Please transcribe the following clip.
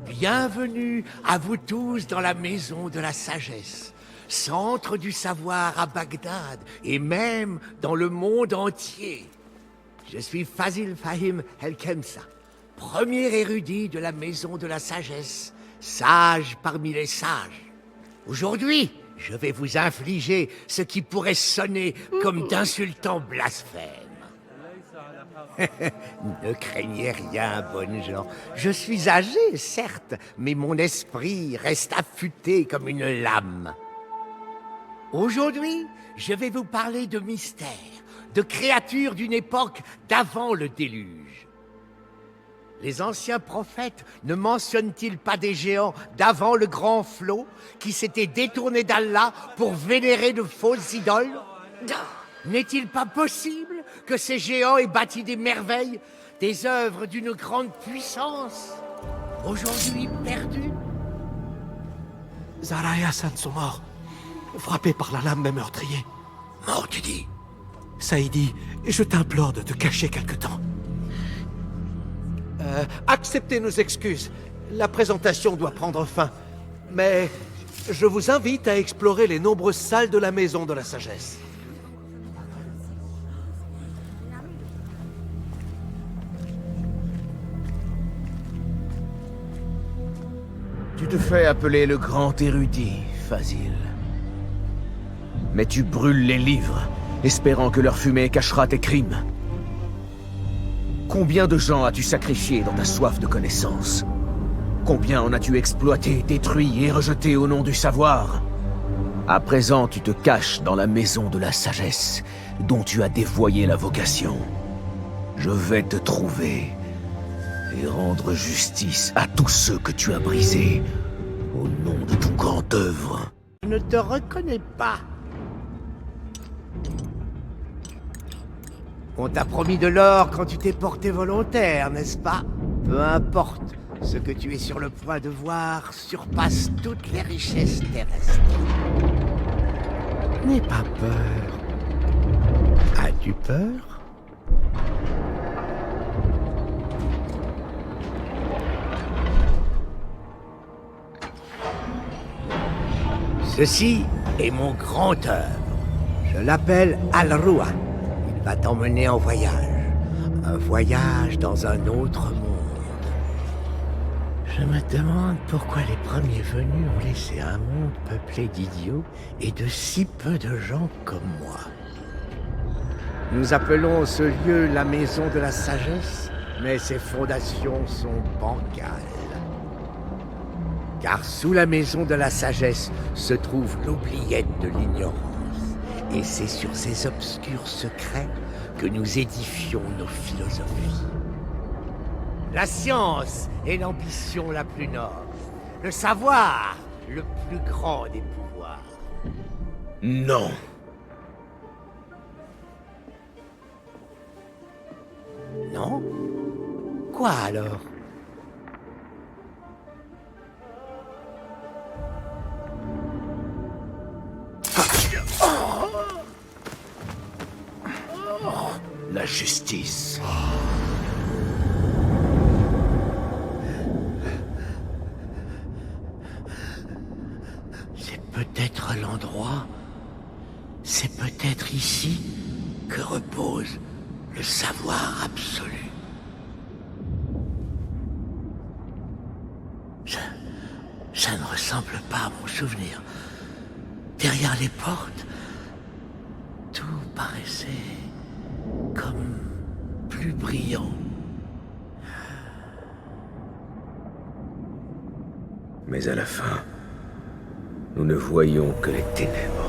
Bienvenue à vous tous dans la maison de la sagesse, centre du savoir à Bagdad et même dans le monde entier. Je suis Fazil Fahim El-Khemsa, premier érudit de la maison de la sagesse, sage parmi les sages. Aujourd'hui, je vais vous infliger ce qui pourrait sonner comme d'insultants blasphèmes. Ne craignez rien, bonnes gens. Je suis âgé, certes, mais mon esprit reste affûté comme une lame. Aujourd'hui, je vais vous parler de mystères, de créatures d'une époque d'avant le déluge. Les anciens prophètes ne mentionnent-ils pas des géants d'avant le grand flot qui s'étaient détournés d'Allah pour vénérer de fausses idoles? N'est-il pas possible que ces géants aient bâti des merveilles, des œuvres d'une grande puissance, aujourd'hui perdues? Zahra et Hassan sont morts, frappés par la lame même meurtrier. Mort, tu dis? Saïdi, je t'implore de te cacher quelque temps. Acceptez nos excuses. La présentation doit prendre fin. Mais je vous invite à explorer les nombreuses salles de la Maison de la Sagesse. Tu te fais appeler le grand érudit, Fazil. Mais tu brûles les livres, espérant que leur fumée cachera tes crimes. Combien de gens as-tu sacrifié dans ta soif de connaissance? Combien en as-tu exploité, détruit et rejeté au nom du savoir? À présent, tu te caches dans la maison de la sagesse, dont tu as dévoyé la vocation. Je vais te trouver et rendre justice à tous ceux que tu as brisés, au nom de ton grand œuvre. Je ne te reconnais pas. On t'a promis de l'or quand tu t'es porté volontaire, n'est-ce pas? Peu importe, ce que tu es sur le point de voir surpasse toutes les richesses terrestres. N'aie pas peur. As-tu peur? Ceci est mon grand œuvre. Je l'appelle Al-Ru'a. Il va t'emmener en voyage. Un voyage dans un autre monde. Je me demande pourquoi les premiers venus ont laissé un monde peuplé d'idiots et de si peu de gens comme moi. Nous appelons ce lieu la maison de la sagesse, mais ses fondations sont bancales. Car sous la maison de la sagesse se trouve l'oubliette de l'ignorance. Et c'est sur ces obscurs secrets que nous édifions nos philosophies. La science est l'ambition la plus noble. Le savoir, le plus grand des pouvoirs. Non. Non? Quoi alors? La justice. C'est peut-être l'endroit, c'est peut-être ici que repose le savoir absolu. Ça ne ressemble pas à mon souvenir. Derrière les portes, tout paraissait comme plus brillant. Mais à la fin, nous ne voyons que les ténèbres.